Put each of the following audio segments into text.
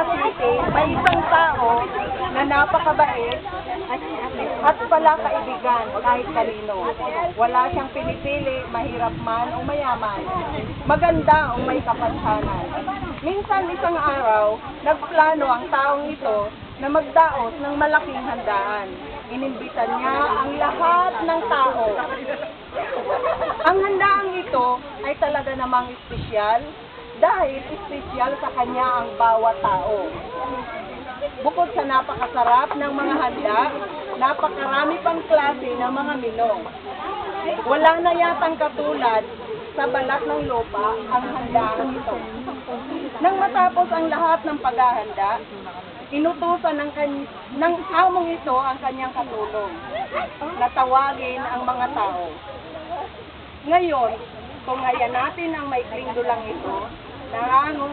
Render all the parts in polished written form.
City, may isang tao na napakabait at pala kaibigan kahit kanino. Wala siyang pinipili, mahirap man o mayaman, maganda o may kapansanan. Minsan isang araw, nagplano ang taong ito na magdaos ng malaking handaan. Inimbitan niya ang lahat ng tao. Ang handaang ito ay talaga namang espesyal dahil espesyal sa kanya ang bawat tao. Bukod sa napakasarap ng mga handa, napakarami pang klase ng mga minong. Wala na yatang katulad sa balat ng lupa ang handaan ito. Nang matapos ang lahat ng paghahanda, inutusan ng among ito ang kanyang katulong na tawagin ang mga tao. Ngayon, kung ngayon natin ang maikling dulang ito, nangango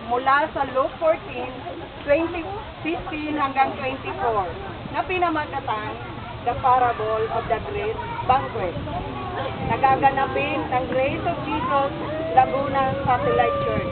mula sa Luke 14:15 hanggang 24, na pinamagatang The Parable of the Great Banquet. Nagaganapin ng Grace of Jesus Laguna Satellite Church.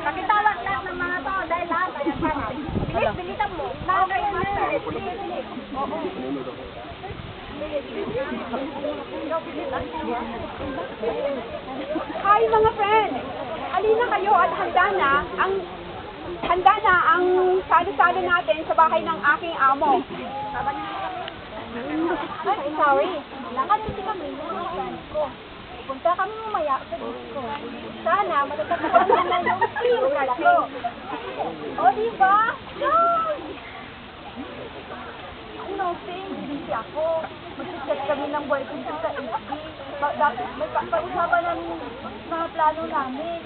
Pakitawag lahat ng mga to dahil lahat ay bilisan mo. Hi mga friends! Halina kayo at handa na ang salo-salo natin sa bahay ng aking amo. Ay, sorry. Nakalimti kami ng mga friends ko. Punta kami mamaya sa disco. Sana matatapos na yung team ko. O, diba? Ano, busy ako. Mag-check kami ng boyfriend sa FB. Dapat may pausapan namin mga plano namin.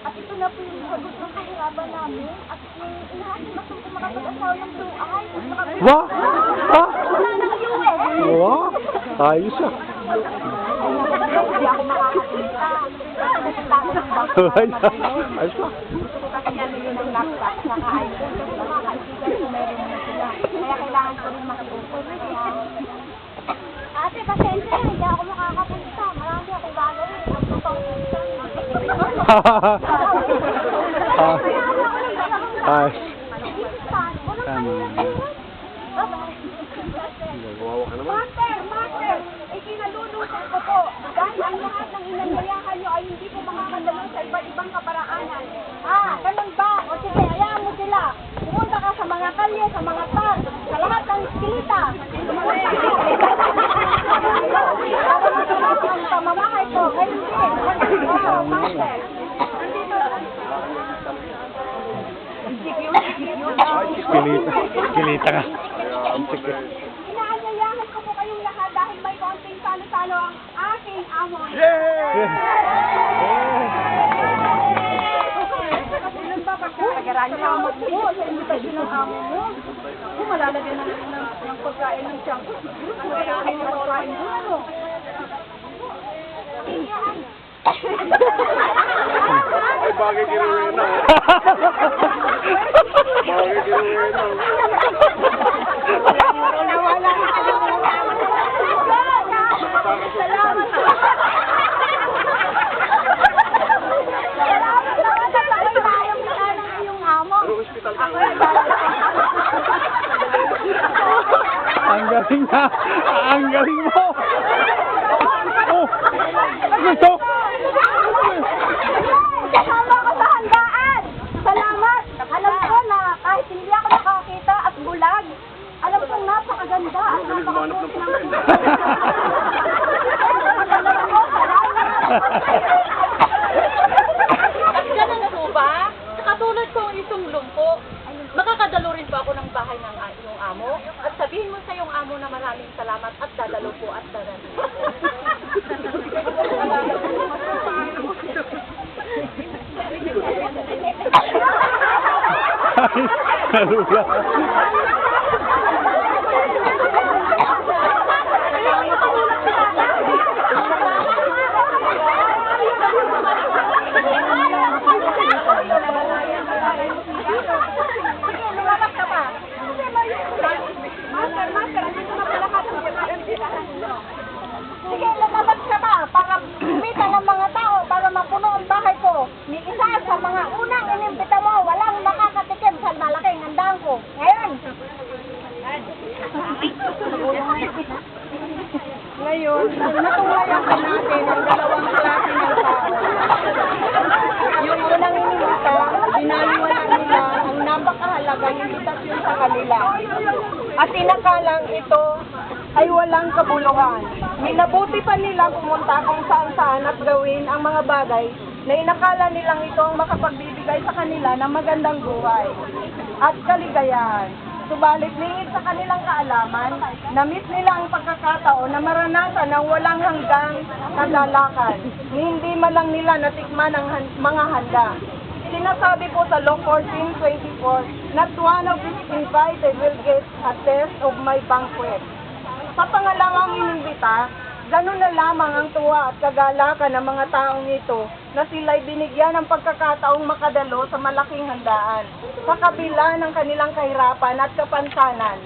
At ito na po yung sagot ng kahirapan namin. At inahasin na po makapag-asawa ng blue eyes. Wah! Ah! Wala ng US! Wow! Ayos ah! Hindi ako makakapunta. Ayos pa! Gusto ko kasi yan yun ng laptop. Saka iPhone. Kasi mga kaibigan ko meron na sila. Kaya kailangan ko rin makipagpunta. Ate, pasensya na. Hindi ako makakapunta. Marami akong gagawin. Ayos. Master! Ikinalulungkot ko po dahil ang lahat ng inanyayahan nyo ay hindi po makakadalo sa iba't ibang kaparaanan. Ganun ba? O sige, hayaan mo sila. Pumunta ka sa mga kalye, sa mga tag, sa lahat ng istilita. Sa mga ang pamamahay ko. Ganun din. Master. Kilita nga. Inaanyayahan ko po kayong lahat dahil may konting salo-salo ang aking amo. Ilan ba pagkakagaran niya amo mo sa invitation ng amo mo? Kung malalagyan ng pagkain ng tiyang, malalagyan ng pagkain mo, ano? Ay, bagay kay Rowena. Bagay kay Rowena. Salamat. Pero hospital ka. Ang galing na! Ang galing mo! Oh! Ano ito? Kasama ko sa handaan. Salamat. Alam ko na kahit hindi ako nakakita at bulag, alam kong napakaganda at napakabuti ng At ganun po ba? Katulad ko ang isang lumpo, makakadalo rin po ako ng bahay ng iyong amo at sabihin mo sa iyong amo na maraming salamat at dadalo po at dadalo. Nalula. Sige, mga unang inimbita mo, walang makakatikim sa malaking handang ko. Ngayon, Ngayon, natunghayan pa natin ang dalawang klase ng tao. Yung unang inimbita, binaliwala nila ang napakahalagang imbitasyon sa kanila. At inakalang ito ay walang kabuluhan. Minabuti pa nila pumunta kung saan-saan at gawin ang mga bagay na inakala nilang ito ang makapagbibigay sa kanila ng magandang buhay at kaligayahan. Subalit lingid sa kanilang kaalaman, na-miss nila ang pagkakataon na maranasan ng walang hanggang kagalakan. Hindi man lang nila natikman ang mga handa. Sinasabi po sa Law 14:24, not one of these invited will get a taste of my banquet. Sa pangalawang inimbita, ganun na lamang ang tuwa at kagalakan ng mga taong ito na sila'y binigyan ng pagkakataong makadalo sa malaking handaan sa kabila ng kanilang kahirapan at kapansanan.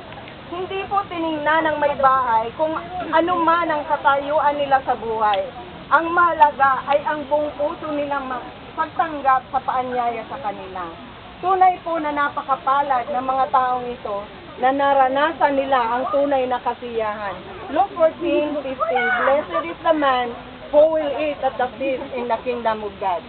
Hindi po tiningnan ng may bahay kung ano man ang katayuan nila sa buhay. Ang mahalaga ay ang buong puso nilang pagtanggap sa paanyaya sa kanila. Tunay po na napakapalad ng mga taong ito na naranasan nila ang tunay na kasiyahan. Luke 14:15, blessed is the man who will eat at the feast in the kingdom of God.